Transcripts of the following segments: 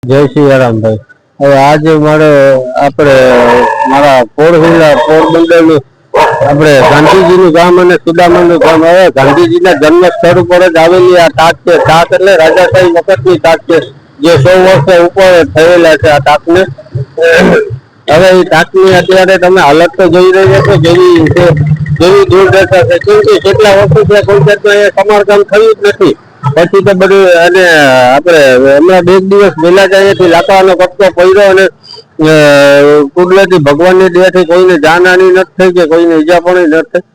જય સિયારામ ભાઈ. હવે આજે આપણે મારા ફોર વ્હીલર પોરબંદરનું આપણે ગાંધીજીનું ગામ અને સુદામાનું ગામ. હવે ગાંધીજીના જન્મ સ્થળ ઉપર જ આવેલી આ ટાંક છે. ટાંક એટલે રાજાશાહી વખતની ટાંક છે, જે 100 વર્ષ ઉપર થયેલા છે આ ટાંકને. હવે એ ટાંકની અત્યારે તમે હાલત તો જોઈ રહ્યા છો જેવી દુર્દશા છે, કેમ કે કેટલા વર્ષોથી કોઈ જાતનું સમારકામ થયું જ નથી. પછી તો બધું અને આપણે હમણાં 2 દિવસ પહેલા જ અહીંયાથી લાકડાનો કટકો પડ્યો અને કુદરતી ભગવાનની દયાથી કોઈને જાનહાની નથી થઈ કે કોઈને ઈજા પણ નથી થઈ.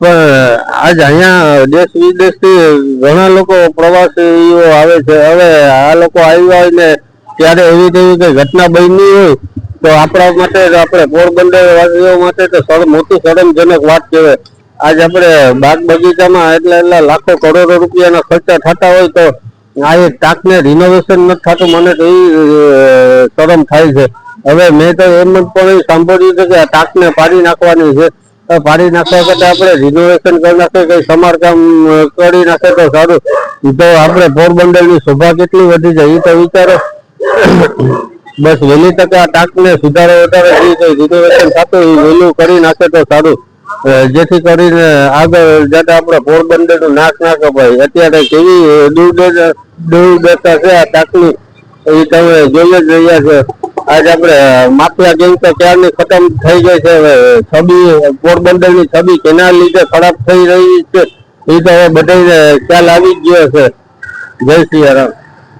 પણ આજ અહીંયા દેશ વિદેશથી ઘણા લોકો પ્રવાસીઓ આવે છે. હવે આ લોકો આવ્યા હોય ને ત્યારે એવી તેવી કઈ ઘટના બની હોય તો આપણા માટે, આપણે પોરબંદર વાસીઓ માટે તો મોટી શરમજનક વાત કહેવાય. આજ આપણે બાગ બગીચામાં એટલા લાખો કરોડો રૂપિયાના ખર્ચા થતા હોય તો આ એક ટાંકને રિનોવેશન નથી થતું, મને તો એ શરમ થાય છે. હવે મેં તો એમ પણ સાંભળ્યું છે કે આ ટાંકને પાડી નાખવાની છે. પાડી નાખવા કરતા આપણે રિનોવેશન કરી નાખે, કઈ સમારકામ કરી નાખે તો સારું. તો આપણે પોરબંદરની શોભા કેટલી વધી જાય એ તો વિચારો. બસ વહેલી તકે આ ટાંકને સુધારો વધારે રિનોવેશન થતું એ વહેલું કરી નાખે તો સારું, જેથી કરીને આગળ જતા આપણે પોરબંદરનું નાક ના કપાય. અત્યારે કેવી દુર્દશા છે આ ટાંકની એ તમે જોઈ જ રહ્યા છે. આજે આપણે માફિયા ગેંગ તો ક્યારની ખતમ થઈ ગઈ છે. છબી પોરબંદરની છબી કેના લીધે ખરાબ થઈ રહી છે એ તો હવે બધાને ખ્યાલ આવી જ ગયો છે. જય સિયારામ.